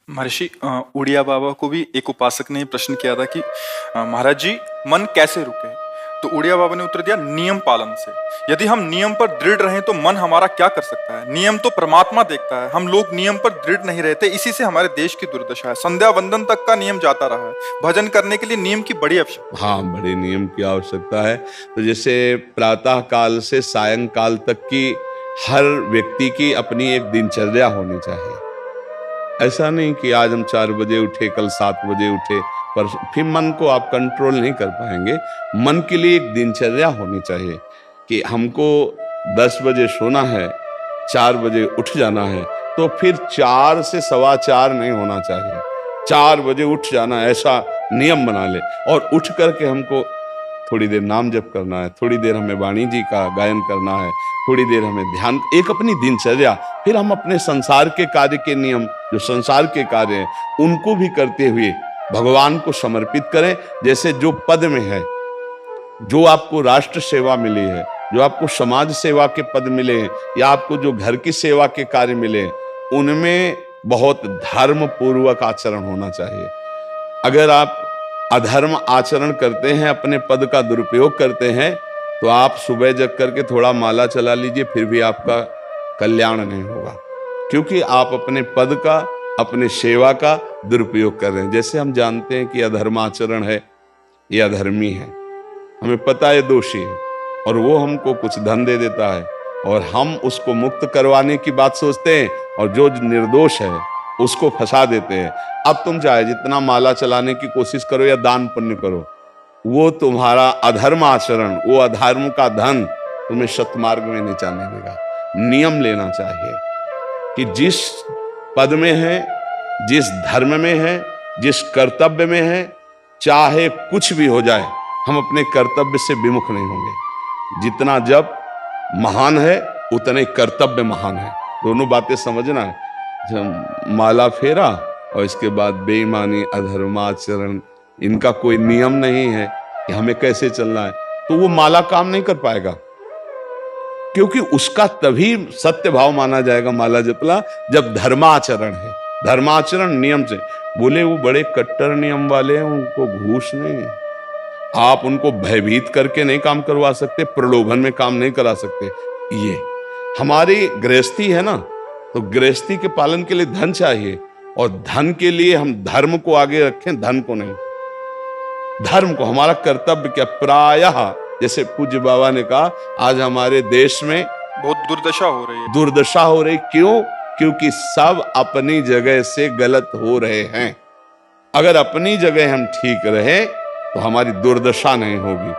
महर्षि उड़िया बाबा को भी एक उपासक ने प्रश्न किया था कि महाराज जी, मन कैसे रुके? तो उड़िया बाबा ने उत्तर दिया, नियम पालन से। यदि हम नियम पर दृढ़ रहें तो मन हमारा क्या कर सकता है? नियम तो परमात्मा देखता है। हम लोग नियम पर दृढ़ नहीं रहते, इसी से हमारे देश की दुर्दशा है। संध्या वंदन तक का नियम जाता रहा है। भजन करने के लिए नियम की बड़ी आवश्यकता। हाँ, बड़े नियम की आवश्यकता है। तो जैसे प्रातः काल से सायंकाल तक की हर व्यक्ति की अपनी एक दिनचर्या होनी चाहिए। ऐसा नहीं कि आज हम 4 बजे उठे, कल 7 बजे उठे, पर फिर मन को आप कंट्रोल नहीं कर पाएंगे। मन के लिए एक दिनचर्या होनी चाहिए कि हमको 10 बजे सोना है, 4 बजे उठ जाना है, तो फिर 4 से 4:15 नहीं होना चाहिए, 4 बजे उठ जाना, ऐसा नियम बना ले। और उठ करके हमको थोड़ी देर नाम जप करना है, थोड़ी देर हमें वाणी जी का गायन करना है, थोड़ी देर हमें ध्यान, एक अपनी दिनचर्या। फिर हम अपने संसार के कार्य के नियम, जो संसार के कार्य हैं, उनको भी करते हुए भगवान को समर्पित करें। जैसे जो पद में है, जो आपको राष्ट्र सेवा मिली है, जो आपको समाज सेवा के पद मिले हैं, या आपको जो घर की सेवा के कार्य मिले हैं, उनमें बहुत धर्म पूर्वक आचरण होना चाहिए। अगर आप अधर्म आचरण करते हैं, अपने पद का दुरुपयोग करते हैं, तो आप सुबह जग करके थोड़ा माला चला लीजिए, फिर भी आपका कल्याण नहीं होगा, क्योंकि आप अपने पद का, अपने सेवा का दुरुपयोग कर रहे हैं। जैसे हम जानते हैं कि अधर्म आचरण है, ये अधर्मी है, हमें पता है दोषी है, और वो हमको कुछ धन दे देता है, और हम उसको मुक्त करवाने की बात सोचते हैं, और जो निर्दोष है उसको फंसा देते हैं। अब तुम चाहे जितना माला चलाने की कोशिश करो या दान पुण्य करो, वो तुम्हारा अधर्म आचरण, वो अधर्म का धन तुम्हें सतमार्ग में नहीं जाने देगा। नियम लेना चाहिए कि जिस पद में है, जिस धर्म में है, जिस कर्तव्य में है, चाहे कुछ भी हो जाए, हम अपने कर्तव्य से विमुख नहीं होंगे। जितना जप महान है, उतने कर्तव्य महान है। दोनों बातें समझना है। माला फेरा और इसके बाद बेईमानी, अधर्माचरण, इनका कोई नियम नहीं है कि हमें कैसे चलना है, तो वो माला काम नहीं कर पाएगा, क्योंकि उसका तभी सत्य भाव माना जाएगा माला जपला जब धर्माचरण है। धर्माचरण नियम से। बोले वो बड़े कट्टर नियम वाले हैं, उनको घूस नहीं है, आप उनको भयभीत करके नहीं काम करवा सकते, प्रलोभन में काम नहीं करा सकते। ये हमारी गृहस्थी है ना, तो गृहस्थी के पालन के लिए धन चाहिए, और धन के लिए हम धर्म को आगे रखें, धन को नहीं। धर्म को, हमारा कर्तव्य क्या, प्रायः जैसे पूज्य बाबा ने कहा, आज हमारे देश में बहुत दुर्दशा हो रही है। दुर्दशा हो रही, क्यों? क्योंकि सब अपनी जगह से गलत हो रहे हैं। अगर अपनी जगह हम ठीक रहे तो हमारी दुर्दशा नहीं होगी।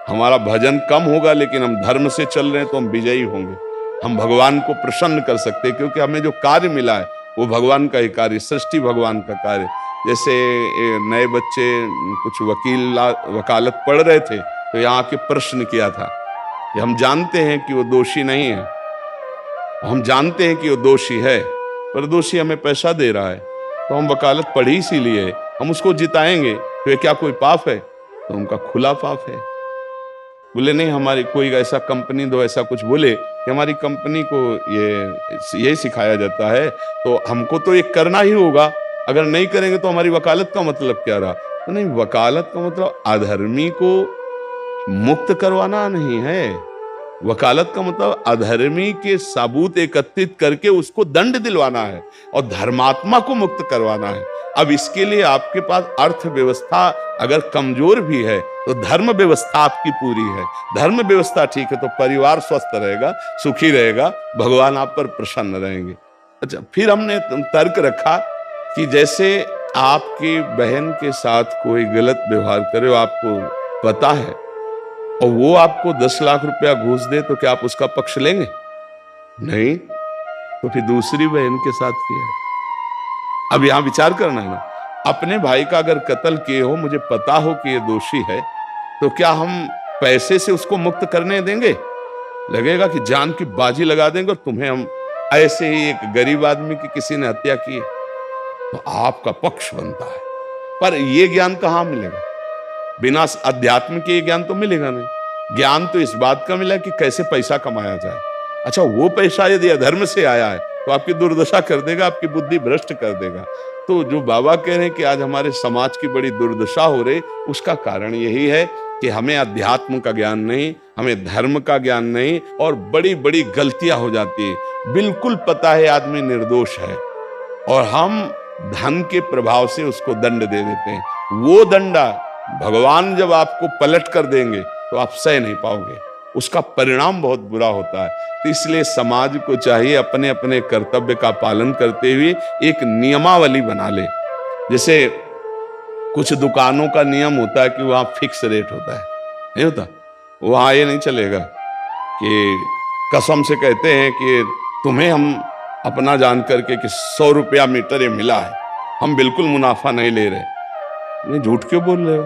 हमारा भजन कम होगा, लेकिन हम धर्म से चल रहे हैं तो हम विजयी होंगे। हम भगवान को प्रसन्न कर सकते हैं, क्योंकि हमें जो कार्य मिला है वो भगवान का ही कार्य, सृष्टि भगवान का कार्य। जैसे नए बच्चे कुछ वकालत पढ़ रहे थे, तो यहाँ के प्रश्न किया था कि हम जानते हैं कि वो दोषी नहीं है, हम जानते हैं कि वो दोषी है, पर दोषी हमें पैसा दे रहा है, तो हम वकालत पढ़ी इसीलिए, हम उसको जिताएंगे, तो ये क्या कोई पाप है? तो उनका खुला पाप है। बोले नहीं, हमारी कोई ऐसा कंपनी दो, ऐसा कुछ बोले कि हमारी कंपनी को ये सिखाया जाता है, तो हमको तो ये करना ही होगा, अगर नहीं करेंगे तो हमारी वकालत का मतलब क्या रहा? तो नहीं, वकालत का मतलब अधर्मी को मुक्त करवाना नहीं है। वकालत का मतलब अधर्मी के सबूत एकत्रित करके उसको दंड दिलवाना है, और धर्मात्मा को मुक्त करवाना है। अब इसके लिए आपके पास अर्थव्यवस्था अगर कमजोर भी है, तो धर्म व्यवस्था आपकी पूरी है। धर्म व्यवस्था ठीक है तो परिवार स्वस्थ रहेगा, सुखी रहेगा, भगवान आप पर प्रसन्न रहेंगे। अच्छा, फिर हमने तर्क रखा कि जैसे आपकी बहन के साथ कोई गलत व्यवहार करे, आपको पता है, और वो आपको 10 लाख रुपया घूस दे, तो क्या आप उसका पक्ष लेंगे? नहीं, तो फिर दूसरी बहन के साथ किया। अब यहां विचार करना है ना, अपने भाई का अगर कत्ल किए हो, मुझे पता हो कि ये दोषी है, तो क्या हम पैसे से उसको मुक्त करने देंगे? लगेगा कि जान की बाजी लगा देंगे, और तुम्हें हम ऐसे ही एक गरीब आदमी की किसी ने हत्या की है, तो आपका पक्ष बनता है। पर यह ज्ञान कहां मिलेगा? बिना अध्यात्म के ज्ञान तो मिलेगा नहीं। ज्ञान तो इस बात का मिला कि कैसे पैसा कमाया जाए। अच्छा, वो पैसा यदि अधर्म से आया है तो आपकी दुर्दशा कर देगा, आपकी बुद्धि भ्रष्ट कर देगा। तो जो बाबा कह रहे हैं कि आज हमारे समाज की बड़ी दुर्दशा हो रही, उसका कारण यही है कि हमें अध्यात्म का ज्ञान नहीं, हमें धर्म का ज्ञान नहीं, और बड़ी बड़ी गलतियां हो जाती है। बिल्कुल पता है आदमी निर्दोष है और हम धन के प्रभाव से उसको दंड दे देते हैं। वो दंडा भगवान जब आपको पलट कर देंगे तो आप सह नहीं पाओगे, उसका परिणाम बहुत बुरा होता है। तो इसलिए समाज को चाहिए अपने अपने कर्तव्य का पालन करते हुए एक नियमावली बना ले। जैसे कुछ दुकानों का नियम होता है कि वहां फिक्स रेट होता है, नहीं होता? वहां ये नहीं चलेगा कि कसम से कहते हैं कि तुम्हें हम अपना जान करके कि 100 रुपया मीटर ये मिला है, हम बिल्कुल मुनाफा नहीं ले रहे। नहीं, झूठ क्यों बोल रहे हो?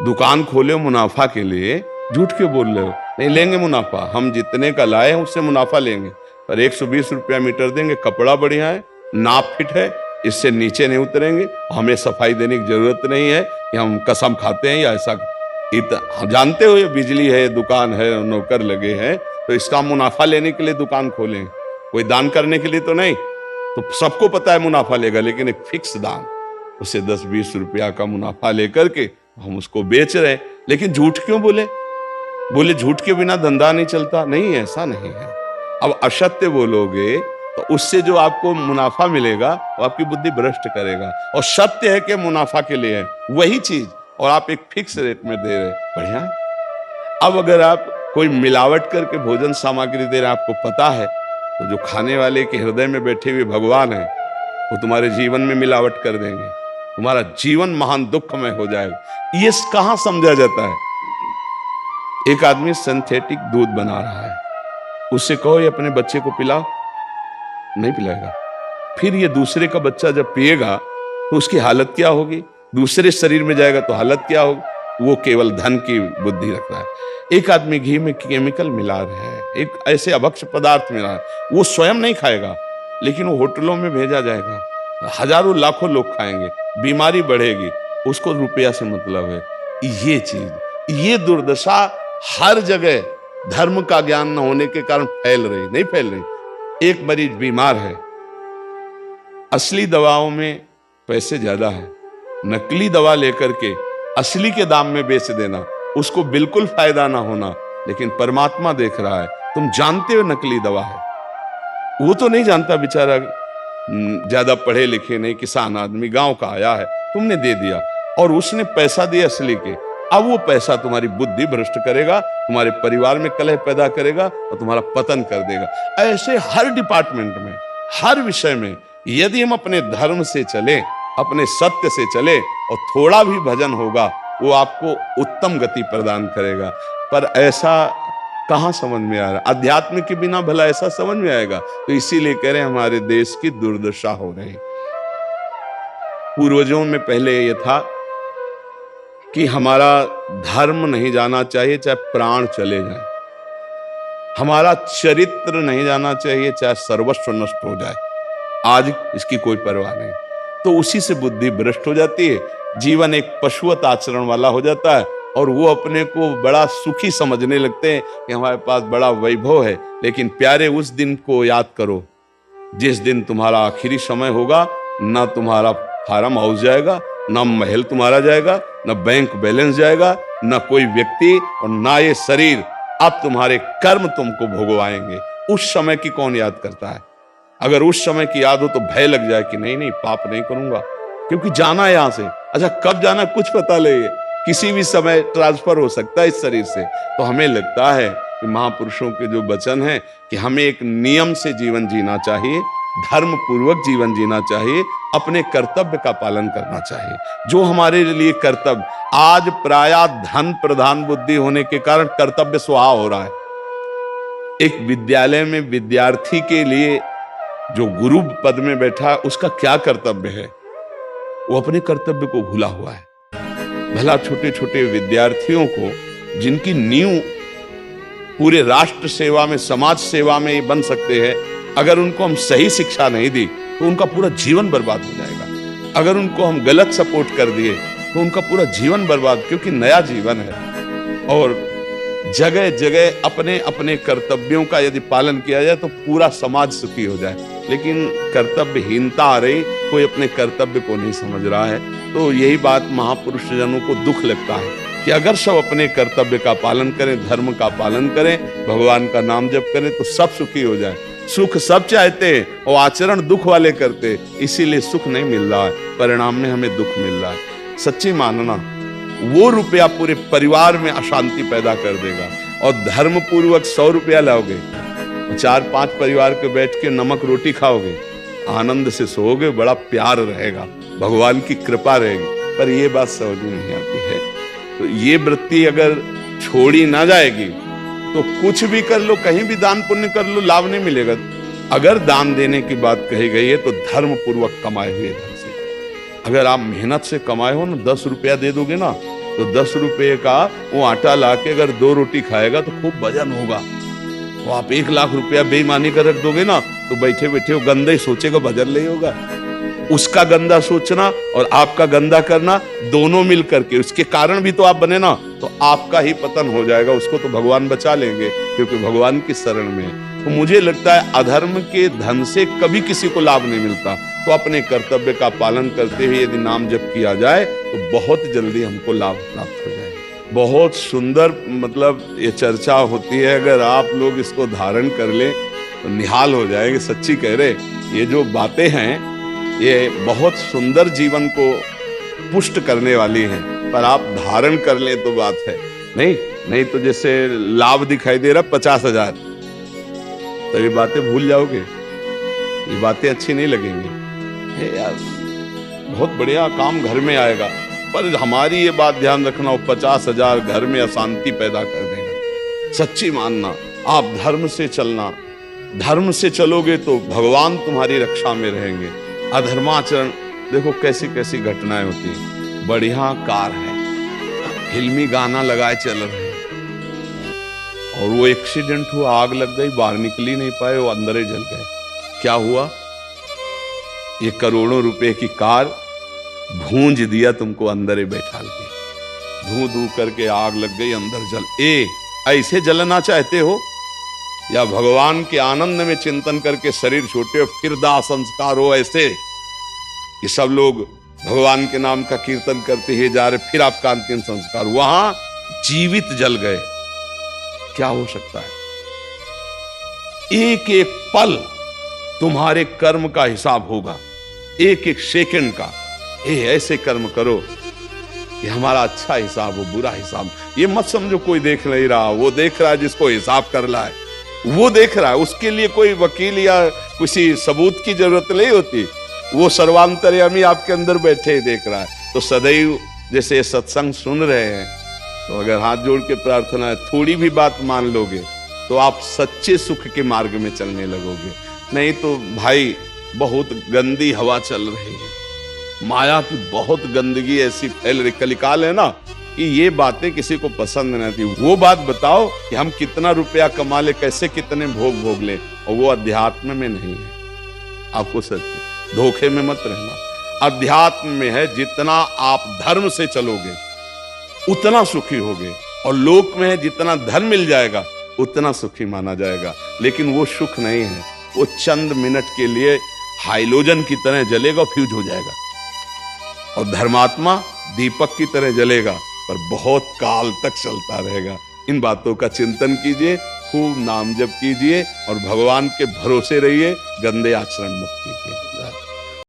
दुकान खोले हो मुनाफा के लिए, झूठ क्यों बोल रहे हो? नहीं लेंगे मुनाफा, हम जितने का लाए हैं उससे मुनाफा लेंगे, पर 120 रुपया मीटर देंगे, कपड़ा बढ़िया है, नाप फिट है, इससे नीचे नहीं उतरेंगे, हमें सफाई देने की जरूरत नहीं है कि हम कसम खाते हैं या ऐसा। जानते हो ये बिजली है, दुकान है, नौकर लगे हैं, तो इसका मुनाफा लेने के लिए दुकान खोलें, कोई दान करने के लिए तो नहीं। तो सबको पता है मुनाफा लेगा, लेकिन एक फिक्स दाम, उसे 10-20 रुपया का मुनाफा लेकर के हम उसको बेच रहे हैं। लेकिन झूठ क्यों बोले? झूठ के बिना धंधा नहीं चलता। नहीं, ऐसा नहीं है। अब असत्य बोलोगे तो उससे जो आपको मुनाफा मिलेगा वो आपकी बुद्धि भ्रष्ट करेगा, और सत्य है कि मुनाफा के लिए है वही चीज, और आप एक फिक्स रेट में दे रहे, बढ़िया है। अब अगर आप कोई मिलावट करके भोजन सामग्री दे रहे, आपको पता है, तो जो खाने वाले के हृदय में बैठे हुए भगवान है वो तुम्हारे जीवन में मिलावट कर देंगे, तुम्हारा जीवन महान दुखमय हो जाएगा। ये कहां समझा जाता है? एक आदमी सिंथेटिक दूध बना रहा है, उससे कहो ये अपने बच्चे को पिलाओ, नहीं पिलाएगा। फिर ये दूसरे का बच्चा जब पिएगा तो उसकी हालत क्या होगी? दूसरे शरीर में जाएगा तो हालत क्या होगी? वो केवल धन की बुद्धि रख रहा है। एक आदमी घी में केमिकल मिला रहा है, एक ऐसे अभक्ष पदार्थ मिला है, वो स्वयं नहीं खाएगा, लेकिन वो होटलों में भेजा जाएगा, हजारों लाखों लोग खाएंगे, बीमारी बढ़ेगी, उसको रुपया से मतलब है। ये चीज, ये दुर्दशा हर जगह धर्म का ज्ञान न होने के कारण फैल रही, नहीं फैल रही। एक मरीज बीमार है, असली दवाओं में पैसे ज्यादा है, नकली दवा लेकर के असली के दाम में बेच देना, उसको बिल्कुल फायदा ना होना। लेकिन परमात्मा देख रहा है, तुम जानते हो नकली दवा है, वो तो नहीं जानता बेचारा, ज्यादा पढ़े लिखे नहीं, किसान आदमी गांव का आया है, तुमने दे दिया और उसने पैसा दिया असली के। अब वो पैसा तुम्हारी बुद्धि भ्रष्ट करेगा, तुम्हारे परिवार में कलह पैदा करेगा और तुम्हारा पतन कर देगा। ऐसे हर डिपार्टमेंट में, हर विषय में यदि हम अपने धर्म से चले, अपने सत्य से चले और थोड़ा भी भजन होगा, वो आपको उत्तम गति प्रदान करेगा। पर ऐसा कहां समझ में आ रहा? अध्यात्म के बिना भला ऐसा समझ में आएगा? तो इसीलिए कह रहे हैं हमारे देश की दुर्दशा हो रही। पूर्वजों में पहले ये था कि हमारा धर्म नहीं जाना चाहिए चाहे प्राण चले जाए, हमारा चरित्र नहीं जाना चाहिए चाहे सर्वस्व नष्ट हो जाए। आज इसकी कोई परवाह नहीं, तो उसी से बुद्धि भ्रष्ट हो जाती है, जीवन एक पशुवत आचरण वाला हो जाता है, और वो अपने को बड़ा सुखी समझने लगते हैं कि हमारे पास बड़ा वैभव है। लेकिन प्यारे, उस दिन को याद करो जिस दिन तुम्हारा आखिरी समय होगा, ना तुम्हारा फार्म हाउस जाएगा, ना महल तुम्हारा जाएगा, ना बैंक बैलेंस जाएगा, ना कोई व्यक्ति, और ना ये शरीर। अब तुम्हारे कर्म तुमको भोगवाएंगे। उस समय की कौन याद करता है? अगर उस समय की याद हो तो भय लग जाए कि नहीं नहीं, पाप नहीं करूंगा, क्योंकि जाना है यहां से। अच्छा, कब जाना कुछ पता नहीं, किसी भी समय ट्रांसफर हो सकता है इस शरीर से। तो हमें लगता है कि महापुरुषों के जो वचन है कि हमें एक नियम से जीवन जीना चाहिए, धर्म पूर्वक जीवन जीना चाहिए, अपने कर्तव्य का पालन करना चाहिए। जो हमारे लिए कर्तव्य, आज प्रायः धन प्रधान बुद्धि होने के कारण कर्तव्य स्वाहा हो रहा है। एक विद्यालय में विद्यार्थी के लिए जो गुरु पद में बैठा, उसका क्या कर्तव्य है? वो अपने कर्तव्य को भूला हुआ है। भला छोटे छोटे विद्यार्थियों को, जिनकी नींव पूरे राष्ट्र सेवा में, समाज सेवा में ये बन सकते हैं, अगर उनको हम सही शिक्षा नहीं दी तो उनका पूरा जीवन बर्बाद हो जाएगा। अगर उनको हम गलत सपोर्ट कर दिए तो उनका पूरा जीवन बर्बाद, क्योंकि नया जीवन है। और जगह जगह अपने अपने कर्तव्यों का यदि पालन किया जाए तो पूरा समाज सुखी हो जाए। लेकिन कर्तव्यहीनता आ रही, कोई अपने कर्तव्य को नहीं समझ रहा है। तो यही बात महापुरुष जनों को दुख लगता है कि अगर सब अपने कर्तव्य का पालन करें, धर्म का पालन करें, भगवान का नाम जप करें तो सब सुखी हो जाए। सुख सब चाहते हैं और आचरण दुख वाले करते, इसीलिए सुख नहीं मिल रहा है, परिणाम में हमें दुख मिल रहा है। सच्ची मानना, वो रुपया पूरे परिवार में अशांति पैदा कर देगा। और धर्म पूर्वक 100 रुपया लाओगे, 4-5 परिवार के बैठ के नमक रोटी खाओगे, आनंद से सोओगे, बड़ा प्यार रहेगा, भगवान की कृपा रहेगी। पर ये बात समझ में नहीं आती है। तो ये वृत्ति अगर छोड़ी ना जाएगी तो कुछ भी कर लो, कहीं भी दान पुण्य कर लो, लाभ नहीं मिलेगा। अगर दान देने की बात कही गई है तो धर्म पूर्वक कमाए हुए धन से। अगर आप मेहनत से कमाए हो ना, 10 रुपया दे दोगे ना, तो 10 रुपये का वो आटा लाके अगर 2 रोटी खाएगा तो खूब वजन होगा। वो आप 1 लाख रुपया बेईमानी कर रख दोगे ना, तो बैठे बैठे वो गंदा ही सोचेगा, वजन नहीं होगा। उसका गंदा सोचना और आपका गंदा करना दोनों मिल करके, उसके कारण भी तो आप बने ना, तो आपका ही पतन हो जाएगा। उसको तो भगवान बचा लेंगे क्योंकि भगवान की शरण में। तो मुझे लगता है अधर्म के धन से कभी किसी को लाभ नहीं मिलता। तो अपने कर्तव्य का पालन करते हुए यदि नाम जप किया जाए तो बहुत जल्दी हमको लाभ प्राप्त हो जाए। बहुत सुंदर मतलब ये चर्चा होती है, अगर आप लोग इसको धारण कर ले तो निहाल हो जाएंगे। सच्ची कह रहे, ये जो बातें हैं ये बहुत सुंदर जीवन को पुष्ट करने वाली हैं, पर आप धारण कर ले तो बात है। नहीं तो जैसे लाभ दिखाई दे रहा 50,000, तो ये बातें भूल जाओगे, ये बातें अच्छी नहीं लगेंगी। यार बहुत बढ़िया काम घर में आएगा, पर हमारी ये बात ध्यान रखना, वो 50,000 घर में अशांति पैदा कर देगा। सच्ची मानना, आप धर्म से चलना, धर्म से चलोगे तो भगवान तुम्हारी रक्षा में रहेंगे। अधर्माचरण, देखो कैसी कैसी घटनाएं होती हैं। बढ़िया कार है, फिल्मी गाना लगाए चल रहे हैं और वो एक्सीडेंट हुआ, आग लग गई, बाहर निकल ही नहीं पाए, वो अंदर ही जल गए। क्या हुआ? ये करोड़ों रुपए की कार भूंज दिया तुमको, अंदर ही बैठा के धू धू करके आग लग गई, अंदर जल। ऐसे जलना चाहते हो या भगवान के आनंद में चिंतन करके शरीर छोटे हो फिर दाह संस्कार हो ऐसे कि सब लोग भगवान के नाम का कीर्तन करते ही जा रहे, फिर आपका अंतिम संस्कार वहां जीवित जल गए? क्या हो सकता है? एक एक पल तुम्हारे कर्म का हिसाब होगा, एक एक सेकंड का। ऐसे कर्म करो कि हमारा अच्छा हिसाब हो, बुरा हिसाब। ये मत समझो कोई देख नहीं रहा, वो देख रहा है जिसको हिसाब करना है, वो देख रहा है। उसके लिए कोई वकील या किसी सबूत की जरूरत नहीं होती, वो सर्वांतर्यामी आपके अंदर बैठे ही देख रहा है। तो सदैव जैसे सत्संग सुन रहे हैं, तो अगर हाथ जोड़ के प्रार्थना है, थोड़ी भी बात मान लोगे तो आप सच्चे सुख के मार्ग में चलने लगोगे। नहीं तो भाई बहुत गंदी हवा चल रही है, माया की बहुत गंदगी ऐसी फैल रही, कलिकाल है ना, कि ये बातें किसी को पसंद नहीं आती। वो बात बताओ कि हम कितना रुपया कमा ले, कैसे कितने भोग भोग ले, और वो अध्यात्म में नहीं है। आपको सच धोखे में मत रहना, अध्यात्म में है। जितना आप धर्म से चलोगे उतना सुखी होगे, और लोक में है जितना धन मिल जाएगा उतना सुखी माना जाएगा। लेकिन वो सुख नहीं है, वो चंद मिनट के लिए हाइलोजन की तरह जलेगा, फ्यूज हो जाएगा। और धर्मात्मा दीपक की तरह जलेगा, पर बहुत काल तक चलता रहेगा। इन बातों का चिंतन कीजिए, खूब नाम जप कीजिए और भगवान के भरोसे रहिए, गंदे आचरण मत कीजिए।